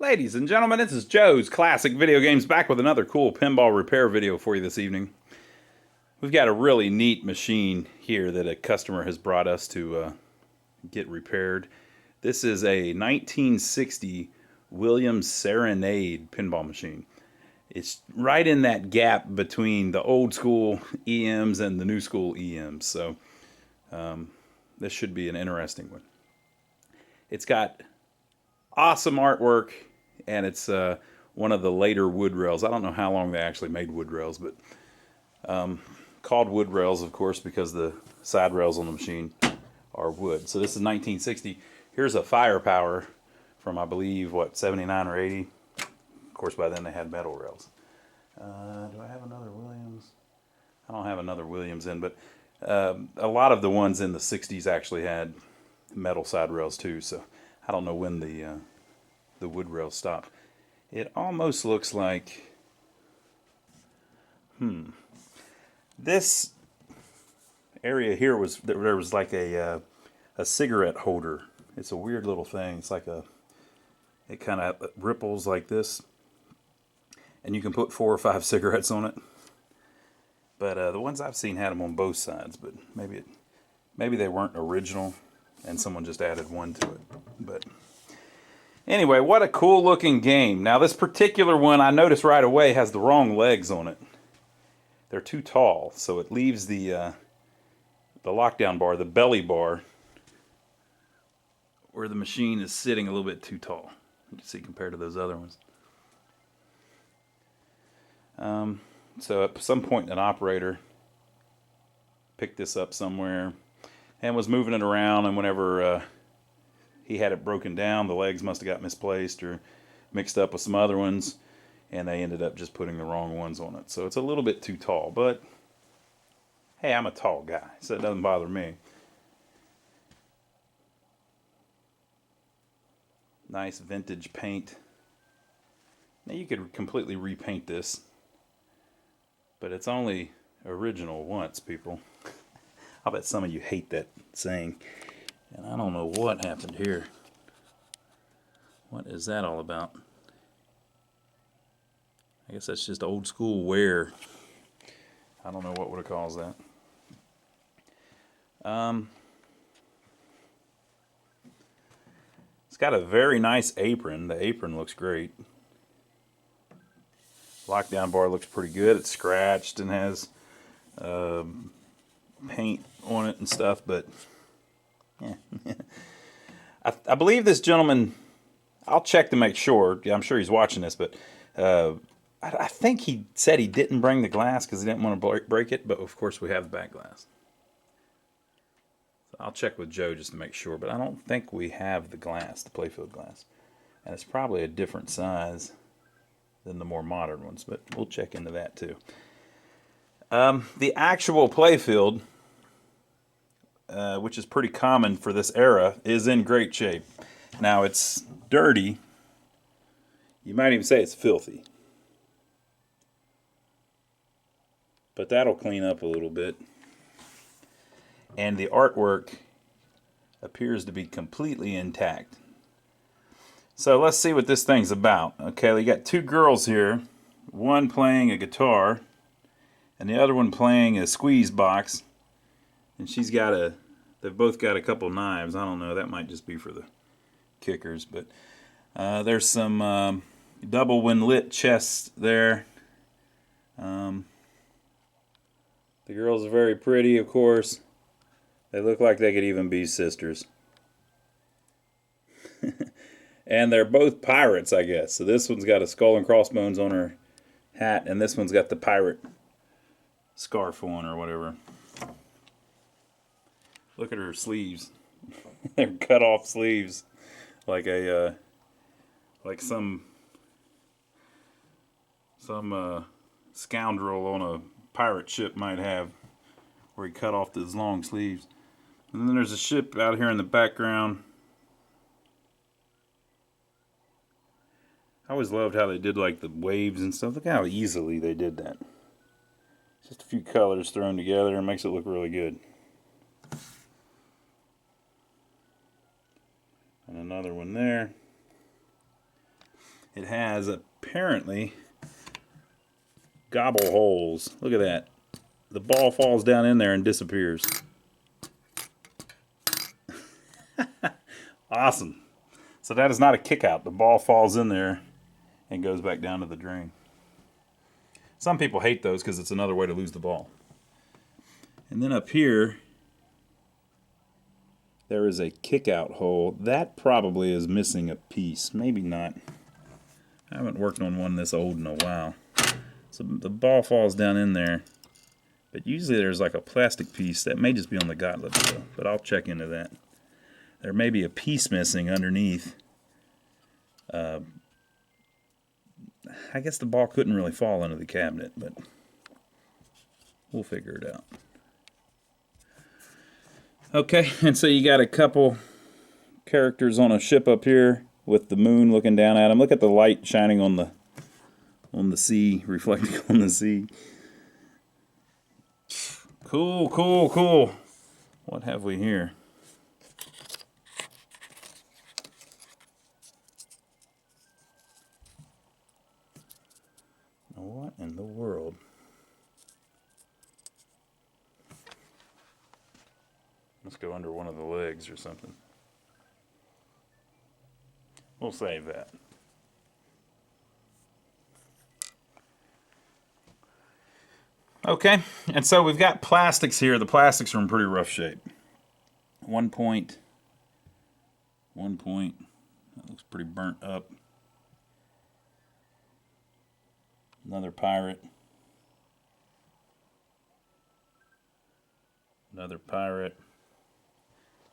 Ladies and gentlemen, this is Joe's Classic Video Games back with another cool pinball repair video for you this evening. We've got a really neat machine here that a customer has brought us to get repaired. This is a 1960 Williams Serenade pinball machine. It's right in that gap between the old school EMs and the new school EMs, so this should be an interesting one. It's got awesome artwork, and it's one of the later Woodrails. I don't know how long they actually made Woodrails, but called Woodrails, of course, because the side rails on the machine are wood. So this is 1960. Here's a firepower from, I believe, what, 79 or 80. Of course, by then they had metal rails. Do I have another Williams? I don't have another Williams in, but a lot of the ones in the 60s actually had metal side rails too, so I don't know when the wood rails stopped. It almost looks like this area here was there was like a cigarette holder. It's a weird little thing. It's like it kind of ripples like this, and you can put 4 or 5 cigarettes on it. But the ones I've seen had them on both sides, but maybe they weren't original and someone just added one to it. But anyway, what a cool looking game. Now this particular one, I noticed right away, has the wrong legs on it. They're too tall, so it leaves the lockdown bar, the belly bar, where the machine is sitting a little bit too tall. You can see compared to those other ones. So at some point an operator picked this up somewhere and was moving it around, and whenever he had it broken down, the legs must have got misplaced or mixed up with some other ones, and they ended up just putting the wrong ones on it. So it's a little bit too tall, but hey, I'm a tall guy, so it doesn't bother me. Nice vintage paint. Now you could completely repaint this, but it's only original once, people. I bet some of you hate that saying, and I don't know what happened here. What is that all about? I guess that's just old school wear. I don't know what would have caused that. It's got a very nice apron. The apron looks great. Lockdown bar looks pretty good. It's scratched and has paint on it and stuff, but yeah. I believe this gentleman, I'll check to make sure. I'm sure he's watching this, but I think he said he didn't bring the glass because he didn't want to break it, but of course we have the Backglass. So I'll check with Joe just to make sure, but I don't think we have the glass, the Playfield glass. And it's probably a different size than the more modern ones, but we'll check into that too. The actual Playfield, which is pretty common for this era, is in great shape. Now it's dirty. You might even say it's filthy. But that'll clean up a little bit. And the artwork appears to be completely intact. So let's see what this thing's about. Okay, we got 2 girls here, one playing a guitar and the other one playing a squeeze box, and they've both got a couple knives. I don't know, that might just be for the kickers, but there's some double when lit chests there. The girls are very pretty, of course. They look like they could even be sisters. And they're both pirates, I guess. So this one's got a skull and crossbones on her hat, and this one's got the pirate scarf on, or whatever. Look at her sleeves. They're cut off sleeves, like some scoundrel on a pirate ship might have, where he cut off those long sleeves. And then there's a ship out here in the background. I always loved how they did like the waves and stuff. Look how easily they did that. Just a few colors thrown together and makes it look really good. And another one there. It has apparently gobble holes. Look at that. The ball falls down in there and disappears. Awesome. So that is not a kick out. The ball falls in there and goes back down to the drain. Some people hate those because it's another way to lose the ball. And then up here, there is a kick out hole. That probably is missing a piece. Maybe not. I haven't worked on one this old in a while. So the ball falls down in there. But usually there's like a plastic piece. That may just be on the gauntlet though. But I'll check into that. There may be a piece missing underneath. I guess the ball couldn't really fall into the cabinet, but we'll figure it out. Okay, and so you got a couple characters on a ship up here with the moon looking down at them. Look at the light shining on the sea, reflecting on the sea. Cool, cool, cool. What have we here? What in the world? Let's go under one of the legs or something. We'll save that. Okay, and so we've got plastics here. The plastics are in pretty rough shape. 1 point. That looks pretty burnt up. Another pirate. Another pirate.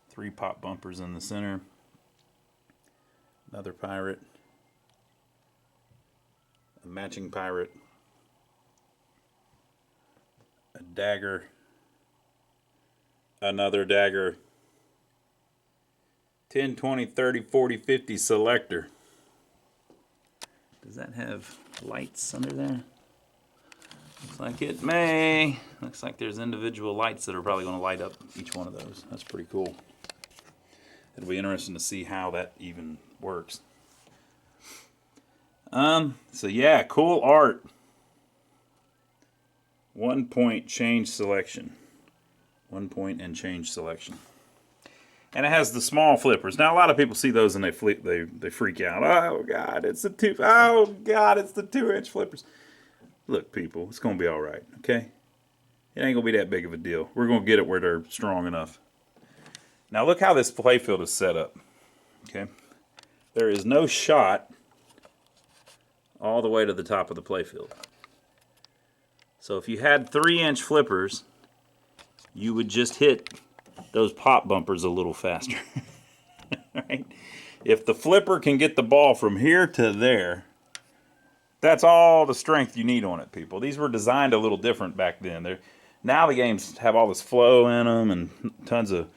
3 pop bumpers in the center. Another pirate. A matching pirate. A dagger. Another dagger. 10, 20, 30, 40, 50 selector. Does that have lights under there? Looks like it may. Looks like there's individual lights that are probably going to light up each one of those. That's pretty cool. It'll be interesting to see how that even works. So yeah, cool art. 1 point change selection. 1 point and change selection. And it has the small flippers. Now a lot of people see those and they freak out. Oh God, it's the 2-inch flippers. Look, people, it's gonna be all right. Okay, it ain't gonna be that big of a deal. We're gonna get it where they're strong enough. Now look how this playfield is set up. Okay, there is no shot all the way to the top of the playfield. So if you had 3-inch flippers, you would just hit those pop bumpers a little faster. Right? If the flipper can get the ball from here to there, that's all the strength you need on it, people. These were designed a little different back then. Now the games have all this flow in them and tons of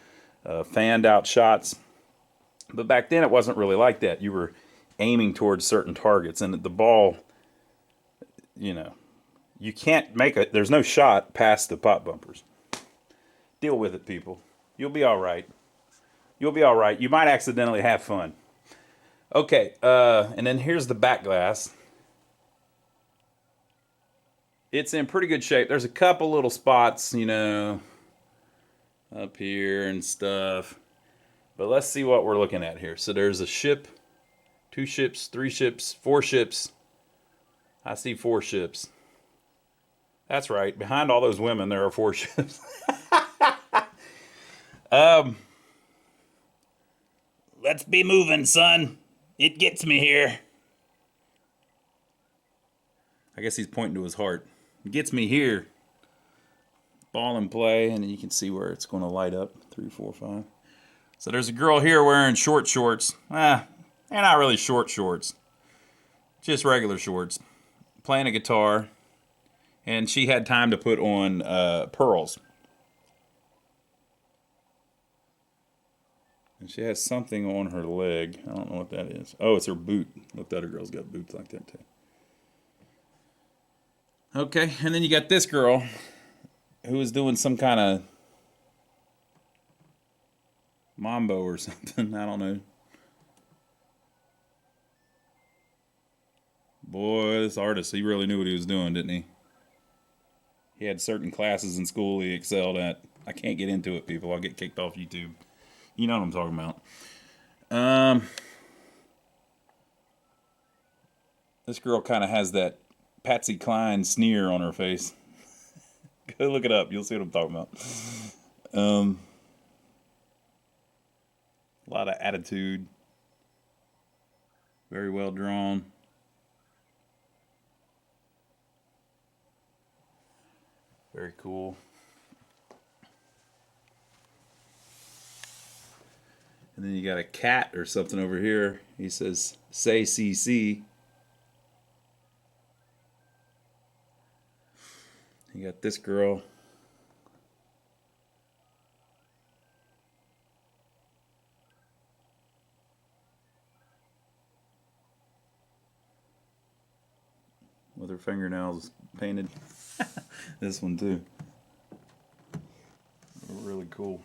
fanned out shots. But back then it wasn't really like that. You were aiming towards certain targets, and the ball, you know, you can't make it. There's no shot past the pop bumpers. Deal with it, people. You'll be all right. You'll be all right. You might accidentally have fun. Okay, and then here's the Backglass. It's in pretty good shape. There's a couple little spots, you know, up here and stuff. But let's see what we're looking at here. So there's a ship, 2 ships, 3 ships, 4 ships. I see 4 ships. That's right. Behind all those women, there are 4 ships. Let's be moving, son. It gets me here. I guess he's pointing to his heart. It gets me here. Ball in play, and you can see where it's going to light up. 3, 4, 5. So there's a girl here wearing short shorts. They're not really short shorts. Just regular shorts. Playing a guitar. And she had time to put on pearls. And she has something on her leg. I don't know what that is. Oh, it's her boot. Look, the other girl's got boots like that too. Okay, and then you got this girl who is doing some kind of mambo or something. I don't know. Boy, this artist, he really knew what he was doing, didn't he? He had certain classes in school he excelled at. I can't get into it, people. I'll get kicked off YouTube. You know what I'm talking about. This girl kind of has that Patsy Cline sneer on her face. Go look it up. You'll see what I'm talking about. A lot of attitude. Very well drawn. Very cool. And then you got a cat or something over here. He says, say CC. You got this girl. With her fingernails painted. This one too. Really cool.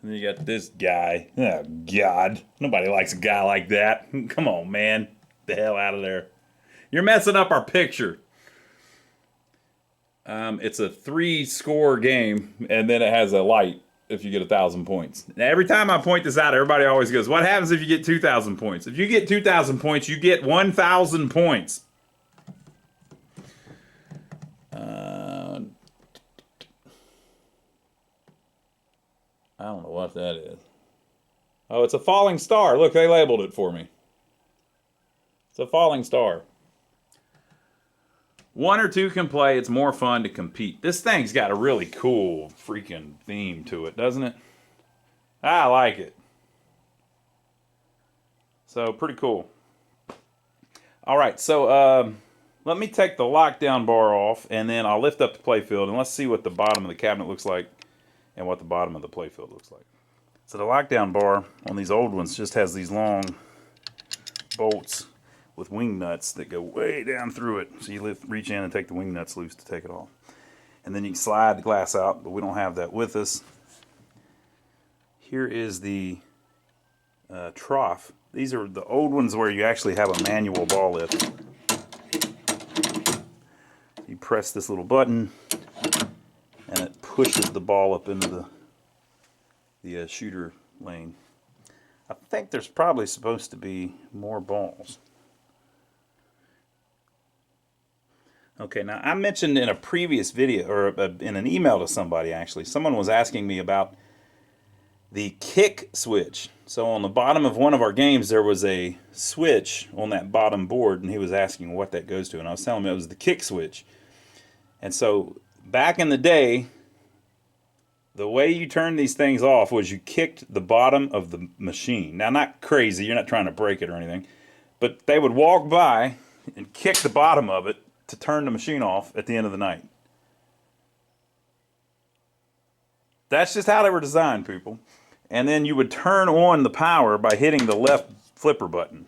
And then you got this guy. Oh, God. Nobody likes a guy like that. Come on, man. Get the hell out of there. You're messing up our picture. It's a 3-score game, and then it has a light if you get 1,000 points. Now, every time I point this out, everybody always goes, what happens if you get 2,000 points? If you get 2,000 points, you get 1,000 points. I don't know what that is. Oh, it's a falling star. Look, they labeled it for me. It's a falling star. 1 or 2 can play. It's more fun to compete. This thing's got a really cool freaking theme to it, doesn't it? I like it. So, pretty cool. All right, so let me take the lockdown bar off, and then I'll lift up the playfield, and let's see what the bottom of the cabinet looks like and what the bottom of the playfield looks like. So the lockdown bar on these old ones just has these long bolts with wing nuts that go way down through it. So you reach in and take the wing nuts loose to take it off. And then you can slide the glass out, but we don't have that with us. Here is the trough. These are the old ones where you actually have a manual ball lift. You press this little button and it pushes the ball up into the shooter lane. I think there's probably supposed to be more balls. Okay, now I mentioned in a previous video, or in an email to somebody actually, someone was asking me about the kick switch. So on the bottom of one of our games there was a switch on that bottom board, and he was asking what that goes to, and I was telling him it was the kick switch. And so back in the day, the way you turned these things off was you kicked the bottom of the machine. Now, not crazy, you're not trying to break it or anything, but they would walk by and kick the bottom of it to turn the machine off at the end of the night. That's just how they were designed, people. And then you would turn on the power by hitting the left flipper button.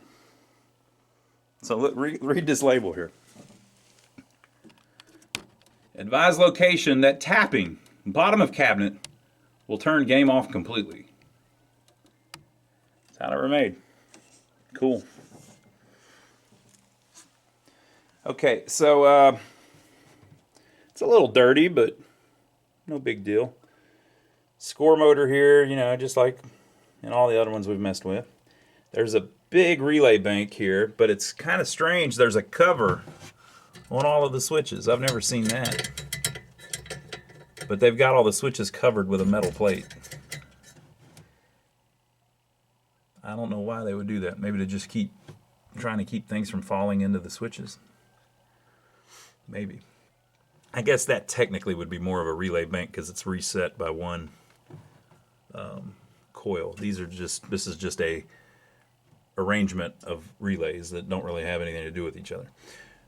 So read this label here. Advise location that tapping bottom of cabinet will turn game off completely. That's how they were made. Cool. Okay, so it's a little dirty, but no big deal. Score motor here, you know, just like in all the other ones we've messed with. There's a big relay bank here, but it's kind of strange. There's a cover on all of the switches. I've never seen that. But they've got all the switches covered with a metal plate. I don't know why they would do that. Maybe to just keep trying to keep things from falling into the switches. Maybe. I guess that technically would be more of a relay bank because it's reset by one coil. This is just a arrangement of relays that don't really have anything to do with each other.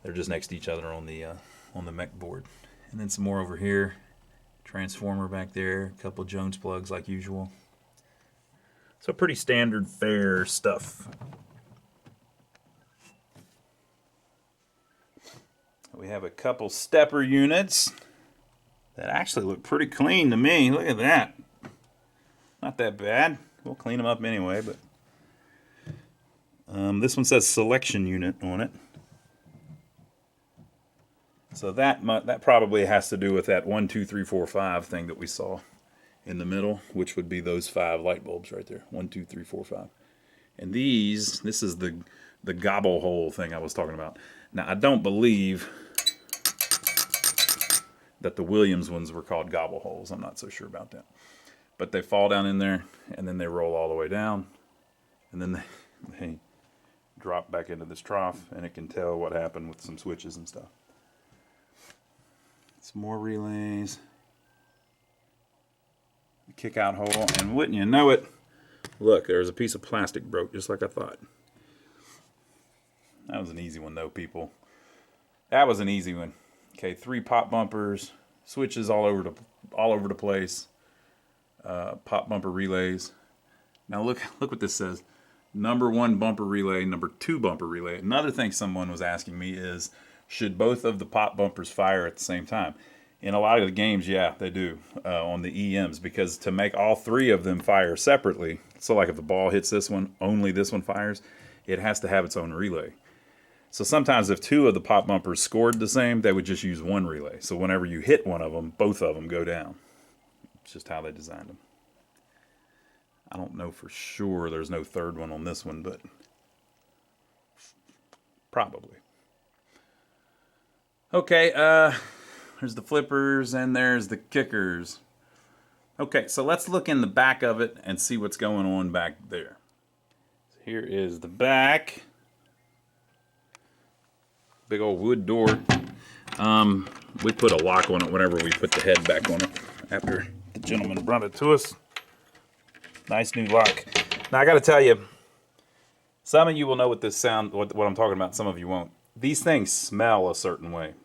They're just next to each other on the mech board. And then some more over here. Transformer back there, a couple Jones plugs like usual. So pretty standard fare stuff. We have a couple stepper units that actually look pretty clean to me. Look at that. Not that bad. We'll clean them up anyway, but this one says selection unit on it. So that probably has to do with that 1, 2, 3, 4, 5 thing that we saw in the middle, which would be those 5 light bulbs right there. 1, 2, 3, 4, 5. And this is the gobble hole thing I was talking about. Now, I don't believe that the Williams ones were called gobble holes. I'm not so sure about that. But they fall down in there, and then they roll all the way down, and then they drop back into this trough, and it can tell what happened with some switches and stuff. Some more relays. Kick out hole, and wouldn't you know it, look, there's a piece of plastic broke, just like I thought. That was an easy one, though, people. That was an easy one. Okay, 3 pop bumpers, switches all over the place. Pop bumper relays. Now look what this says. Number 1 bumper relay, number 2 bumper relay. Another thing someone was asking me is, should both of the pop bumpers fire at the same time? In a lot of the games, yeah, they do on the EMs, because to make all 3 of them fire separately, so like if the ball hits this one, only this one fires, it has to have its own relay. So sometimes if 2 of the pop bumpers scored the same, they would just use 1 relay. So whenever you hit one of them, both of them go down. It's just how they designed them. I don't know for sure there's no 3rd one on this one, but probably. Okay, there's the flippers and there's the kickers. Okay, so let's look in the back of it and see what's going on back there. So here is the back. Big old wood door. We put a lock on it whenever we put the head back on it after the gentleman brought it to us. Nice new lock. Now I got to tell you, some of you will know what this sound, what I'm talking about. Some of you won't. These things smell a certain way.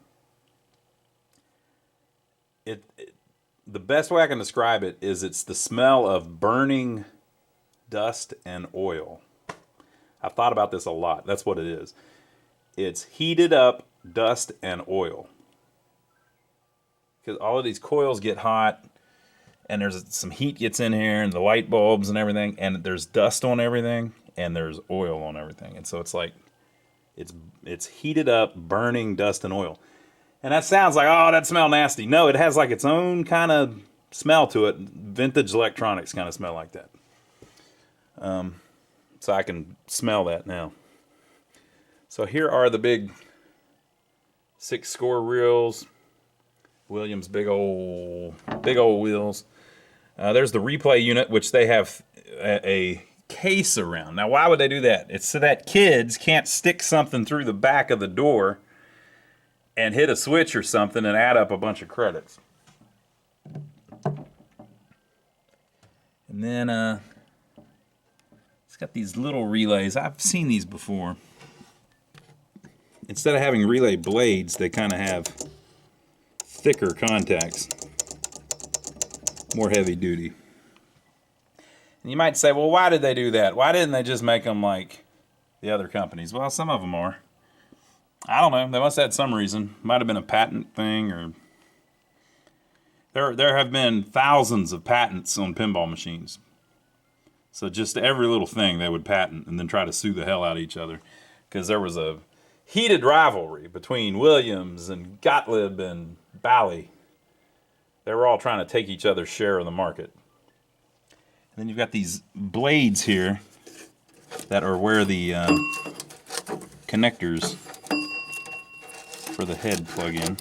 The best way I can describe it is it's the smell of burning dust and oil. I've thought about this a lot. That's what it is. It's heated up dust and oil. Because all of these coils get hot, and there's some heat gets in here, and the light bulbs and everything, and there's dust on everything, and there's oil on everything. And so it's like, it's heated up, burning dust and oil. And that sounds like, oh, that smells nasty. No, it has like its own kind of smell to it. Vintage electronics kind of smell like that. So I can smell that now. So here are the big 6 score reels. Williams big old wheels. There's the replay unit, which they have a case around. Now, why would they do that? It's so that kids can't stick something through the back of the door and hit a switch or something and add up a bunch of credits. And then it's got these little relays. I've seen these before. Instead of having relay blades, they kind of have thicker contacts. More heavy duty. And you might say, well, why did they do that? Why didn't they just make them like the other companies? Well, some of them are. I don't know. They must have had some reason. Might have been a patent thing, or there have been thousands of patents on pinball machines. So just every little thing they would patent and then try to sue the hell out of each other, because there was a heated rivalry between Williams and Gottlieb and Bally. They were all trying to take each other's share of the market. And then you've got these blades here that are where the connectors for the head plug in.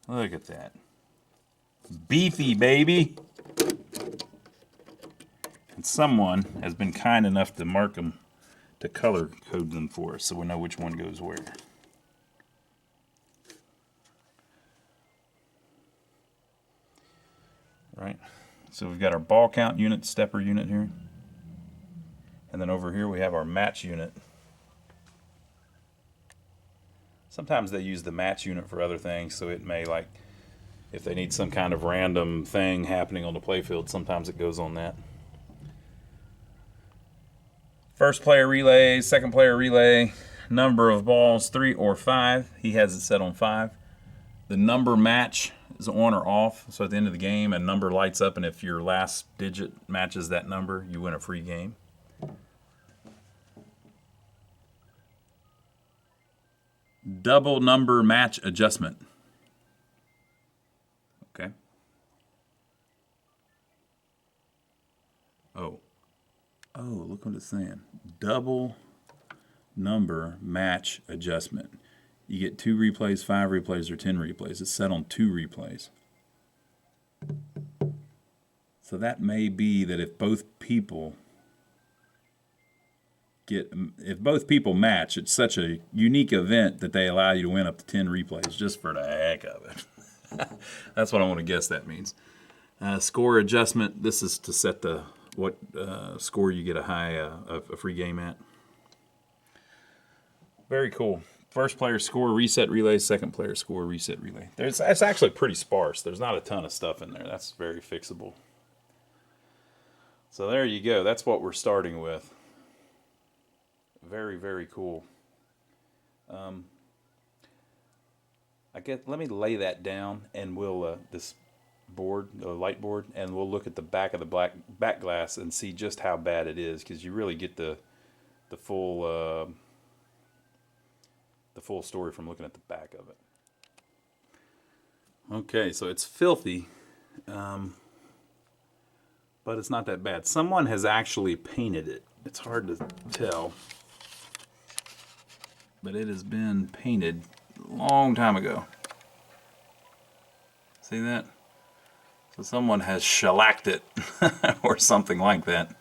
Look at that. Beefy, baby. And someone has been kind enough to mark them, to color code them for us so we know which one goes where. Right? So we've got our ball count unit, stepper unit here. And then over here we have our match unit. Sometimes they use the match unit for other things, so it may, like, if they need some kind of random thing happening on the playfield, sometimes it goes on that. First player relay, second player relay, number of balls, 3 or 5. He has it set on 5. The number match is on or off, so at the end of the game, a number lights up, and if your last digit matches that number, you win a free game. Double number match adjustment. Okay. Oh, look what it's saying. Double number match adjustment. You get 2 replays, 5 replays, or 10 replays. It's set on 2 replays. So that may be that if both people match, it's such a unique event that they allow you to win up to 10 replays just for the heck of it. That's what I want to guess that means. Score adjustment. This is to set what score you get a free game at. Very cool. First player score reset relay, second player score reset relay. It's actually pretty sparse. There's not a ton of stuff in there. That's very fixable. So there you go. That's what we're starting with. Very, very cool. Let me lay that down, and we'll this board, the light board, and we'll look at the back of the backglass and see just how bad it is, because you really get the full story from looking at the back of it. Okay, so it's filthy, but it's not that bad. Someone has actually painted it. It's hard to tell, but it has been painted a long time ago. See that? So someone has shellacked it or something like that,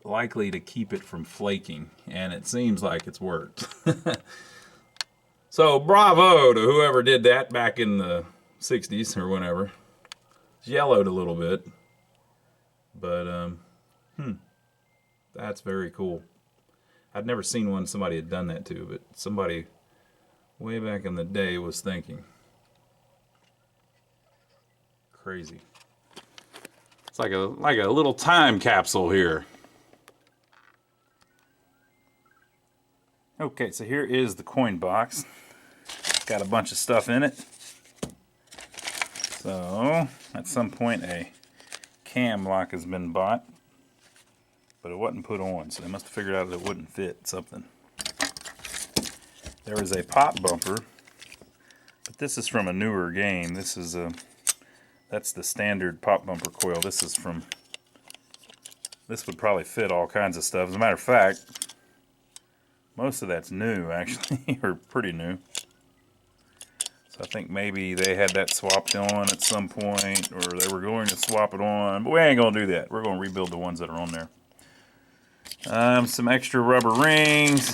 likely to keep it from flaking, and it seems like it's worked. So bravo to whoever did that back in the 60s or whenever. It's yellowed a little bit, but that's very cool. I'd never seen one somebody had done that to, but somebody way back in the day was thinking. Crazy. It's like a little time capsule here. Okay, so here is the coin box. It's got a bunch of stuff in it. So at some point a cam lock has been bought, but it wasn't put on, so they must have figured out that it wouldn't fit something. There is a pop bumper, but this is from a newer game. This is that's the standard pop bumper coil. This would probably fit all kinds of stuff. As a matter of fact, most of that's new, actually, or pretty new. So I think maybe they had that swapped on at some point, or they were going to swap it on, but we ain't gonna do that. We're gonna rebuild the ones that are on there. Some extra rubber rings.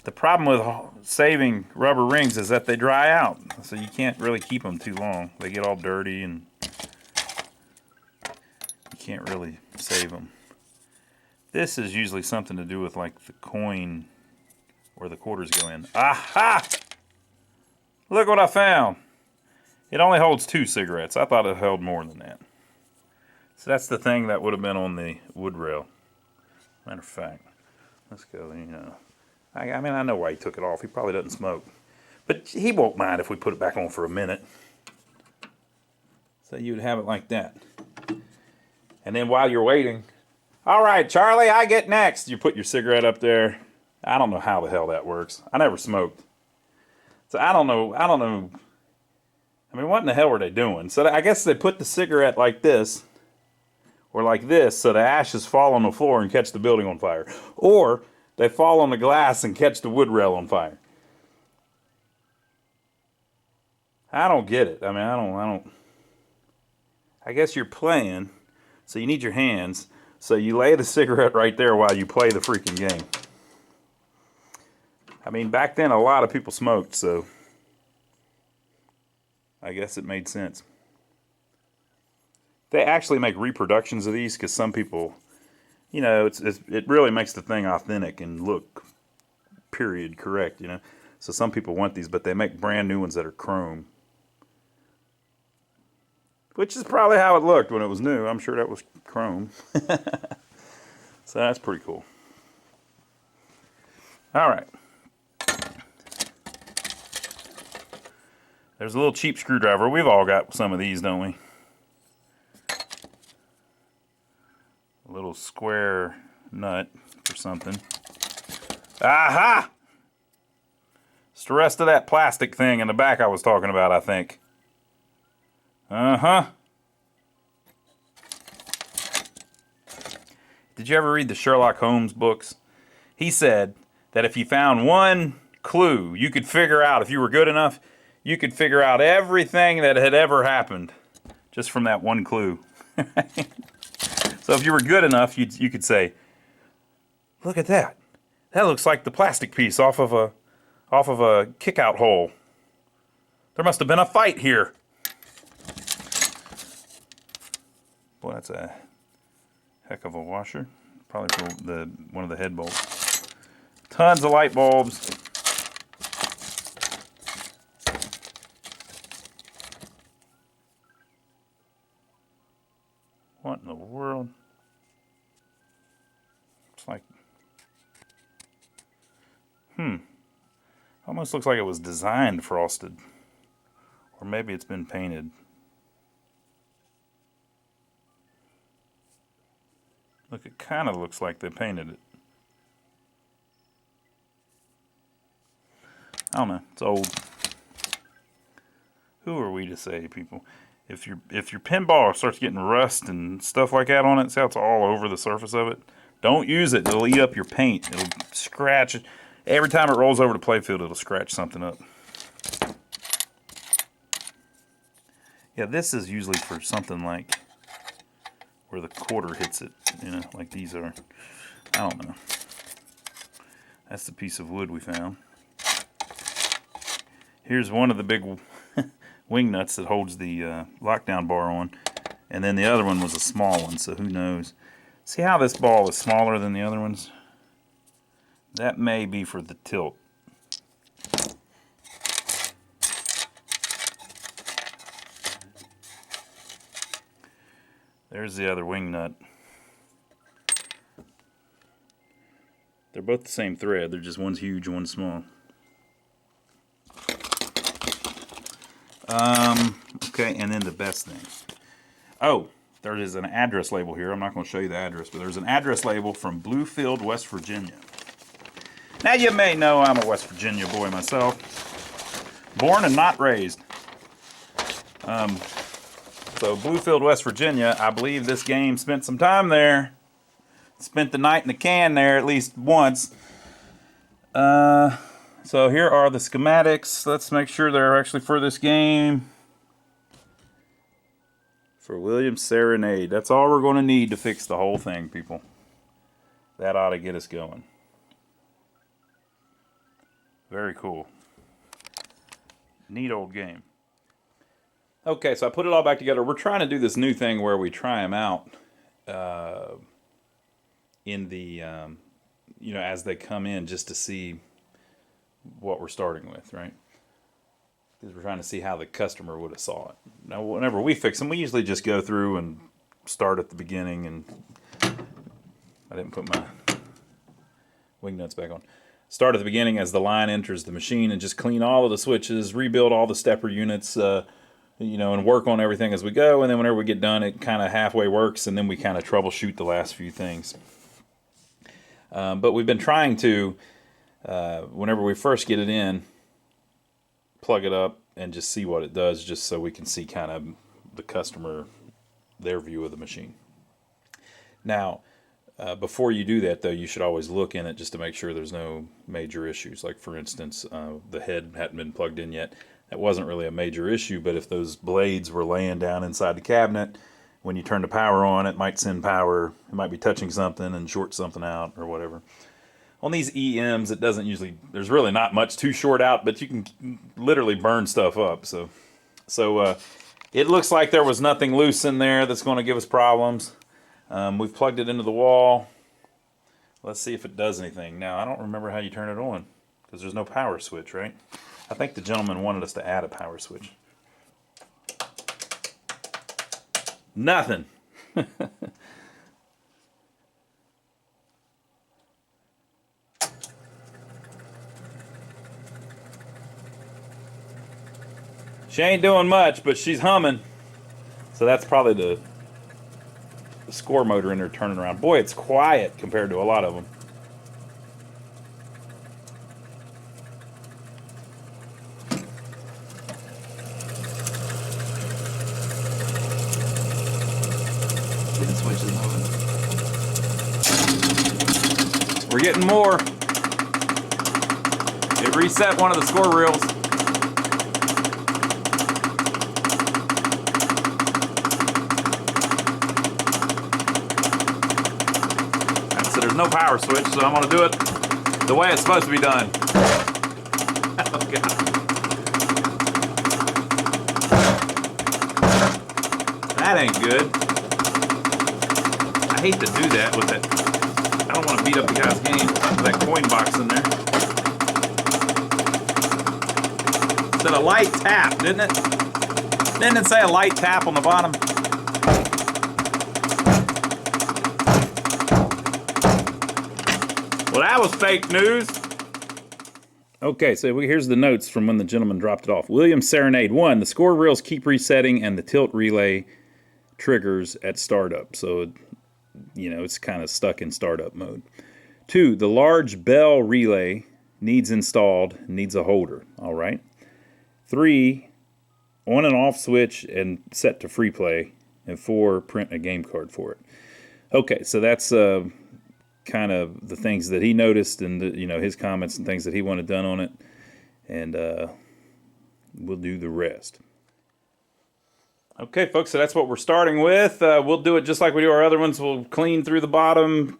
The problem with saving rubber rings is that they dry out, so you can't really keep them too long. They get all dirty and you can't really save them. This is usually something to do with like the coin where the quarters go in. Aha! Look what I found. It only holds 2 cigarettes. I thought it held more than that. So that's the thing that would have been on the Woodrail. Matter of fact, let's go, I mean, I know why he took it off. He probably doesn't smoke. But he won't mind if we put it back on for a minute. So you'd have it like that. And then while you're waiting, all right, Charlie, I get next. You put your cigarette up there. I don't know how the hell that works. I never smoked. So I don't know. I mean, what in the hell were they doing? So I guess they put the cigarette like this, or like this, so the ashes fall on the floor and catch the building on fire. Or they fall on the glass and catch the wood rail on fire. I don't get it. I mean, I don't. I guess you're playing, so you need your hands. So you lay the cigarette right there while you play the freaking game. I mean, back then a lot of people smoked, so I guess it made sense. They actually make reproductions of these because some people, it really makes the thing authentic and look period correct, So some people want these, but they make brand new ones that are chrome. Which is probably how it looked when it was new. I'm sure that was chrome. So that's pretty cool. All right. There's a little cheap screwdriver. We've all got some of these, don't we? A little square nut for something. Aha! It's the rest of that plastic thing in the back I was talking about, I think. Uh-huh. Did you ever read the Sherlock Holmes books? He said that if you found one clue, you could figure out, if you were good enough, you could figure out everything that had ever happened just from that one clue. So if you were good enough, you could say, look at that. That looks like the plastic piece off of a kick-out hole. There must have been a fight here. Boy, that's a heck of a washer. Probably for one of the head bolts. Tons of light bulbs. What in the world? It's like, almost looks like it was designed frosted. Or maybe it's been painted. Look, it kind of looks like they painted it. I don't know. It's old. Who are we to say, people? If your pinball starts getting rust and stuff like that on it, see how it's all over the surface of it? Don't use it. It'll eat up your paint. It'll scratch it. Every time it rolls over to Playfield, it'll scratch something up. Yeah, this is usually for something like where the quarter hits it, you know, like these are. I don't know. That's the piece of wood we found. Here's one of the big wing nuts that holds the lockdown bar on, and then the other one was a small one, so who knows. See how this ball is smaller than the other ones? That may be for the tilt. There's the other wing nut. They're both the same thread, they're just one's huge, one's small. Okay, and then the best thing. Oh, there is an address label here. I'm not going to show you the address, but there's an address label from Bluefield, West Virginia. Now, you may know I'm a West Virginia boy myself. Born and not raised. So, Bluefield, West Virginia, I believe this game spent some time there. Spent the night in the can there at least once. So here are the schematics. Let's make sure they're actually for this game. For Williams Serenade. That's all we're going to need to fix the whole thing, people. That ought to get us going. Very cool. Neat old game. Okay, so I put it all back together. We're trying to do this new thing where we try them out in the, you know, as they come in, just to see what we're starting with, right? Because we're trying to see how the customer would have saw it. Now, whenever we fix them, we usually just go through and start at the beginning, and I didn't put my wing nuts back on. Start at the beginning as the line enters the machine and just clean all of the switches, rebuild all the stepper units, you know, and work on everything as we go. And then whenever we get done, it kind of halfway works, and then we kind of troubleshoot the last few things. But we've been trying to, whenever we first get it in, plug it up and just see what it does, just so we can see kind of the customer, their view of the machine. Now, before you do that, though, you should always look in it just to make sure there's no major issues. Like, for instance, the head hadn't been plugged in yet. That wasn't really a major issue, but if those blades were laying down inside the cabinet, when you turn the power on, it might send power. It might be touching something and short something out or whatever. On these EMs, it doesn't usually, there's really not much to short out, but you can literally burn stuff up. So it looks like there was nothing loose in there that's going to give us problems. We've plugged it into the wall. Let's see if it does anything. Now, I don't remember how you turn it on, because there's no power switch, right? I think the gentleman wanted us to add a power switch. Nothing. She ain't doing much, but she's humming. So that's probably the score motor in there turning around. Boy, it's quiet compared to a lot of them. see the switches moving. We're getting more. It reset one of the score reels. Right, so there's no power switch, so I'm gonna do it the way it's supposed to be done. Oh God. That ain't good. I hate to do that with that. I don't want to beat up the guy's game with that coin box in there. It said a light tap, didn't it? Didn't it say a light tap on the bottom? Well, that was fake news. Okay, so here's the notes from when the gentleman dropped it off. Williams Serenade. 1, the score reels keep resetting and the tilt relay triggers at startup. So, you know, it's kind of stuck in startup mode. 2, the large bell relay needs installed, needs a holder. All right. 3, on and off switch and set to free play. And 4, print a game card for it. Okay, so that's kind of the things that he noticed and you know, his comments and things that he wanted done on it, and we'll do the rest. Okay, folks, so that's what we're starting with. We'll do it just like we do our other ones. We'll clean through the bottom,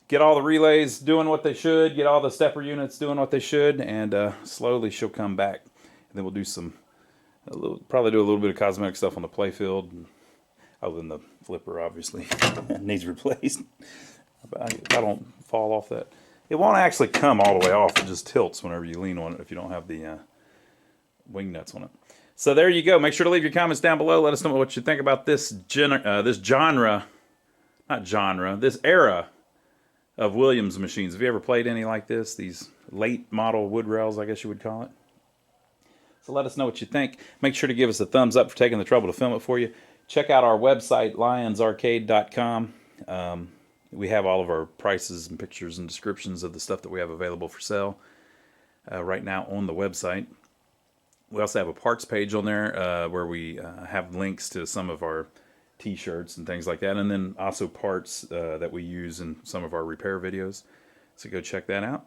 get all the relays doing what they should, get all the stepper units doing what they should, and slowly she'll come back. And then we'll do probably do a little bit of cosmetic stuff on the Playfield, other than the flipper, obviously. Needs replaced. If I don't fall off that. It won't actually come all the way off. It just tilts whenever you lean on it if you don't have the wing nuts on it. So there you go. Make sure to leave your comments down below. Let us know what you think about this era of Williams machines. Have you ever played any like this? These late model Woodrails, I guess you would call it. So let us know what you think. Make sure to give us a thumbs up for taking the trouble to film it for you. Check out our website, lionsarcade.com. We have all of our prices and pictures and descriptions of the stuff that we have available for sale right now on the website. We also have a parts page on there where we have links to some of our t-shirts and things like that, and then also parts that we use in some of our repair videos. So go check that out.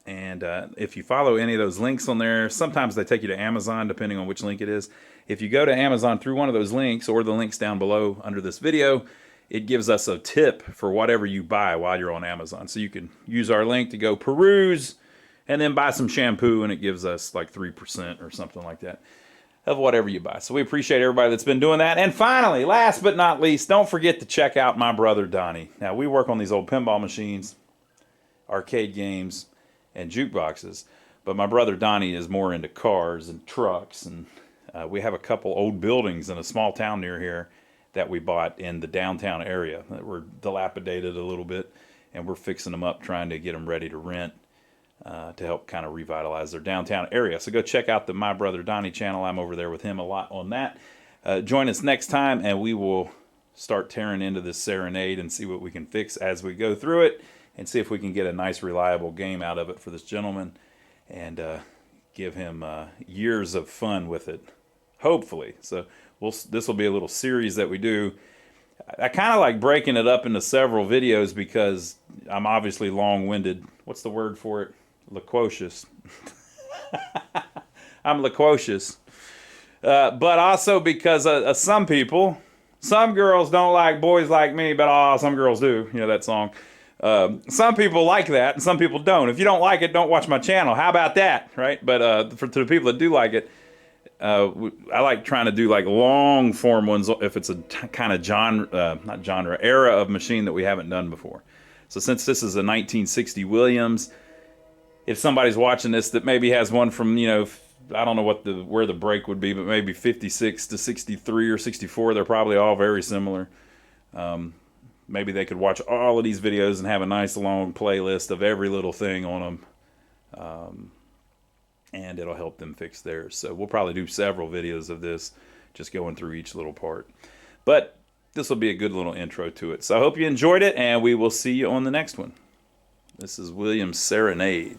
And if you follow any of those links on there, sometimes they take you to Amazon depending on which link it is. If you go to Amazon through one of those links or the links down below under this video, it gives us a tip for whatever you buy while you're on Amazon. So you can use our link to go peruse and then buy some shampoo, and it gives us like 3% or something like that of whatever you buy. So we appreciate everybody that's been doing that. And finally, last but not least, don't forget to check out my brother Donnie. Now, we work on these old pinball machines, arcade games, and jukeboxes. But my brother Donnie is more into cars and trucks. And we have a couple old buildings in a small town near here that we bought in the downtown area that were dilapidated a little bit, and we're fixing them up, trying to get them ready to rent to help kind of revitalize their downtown area. So go check out the My Brother Donnie channel. I'm over there with him a lot on that. Join us next time, and we will start tearing into this Serenade and see what we can fix as we go through it, and see if we can get a nice, reliable game out of it for this gentleman, and give him years of fun with it, hopefully. So this will be a little series that we do. I kind of like breaking it up into several videos because I'm obviously long-winded. What's the word for it? Loquacious. I'm loquacious. But also because some girls don't like boys like me, but some girls do. You know that song. Some people like that, and some people don't. If you don't like it, don't watch my channel. How about that, right? But to the people that do like it, I like trying to do like long form ones if it's a kind of era of machine that we haven't done before. So since this is a 1960 Williams, if somebody's watching this that maybe has one from, you know, I don't know where the break would be, but maybe 56 to 63 or 64, they're probably all very similar. Maybe they could watch all of these videos and have a nice long playlist of every little thing on them. And it'll help them fix theirs. So we'll probably do several videos of this, just going through each little part. But this will be a good little intro to it. So I hope you enjoyed it, and we will see you on the next one. This is Williams Serenade.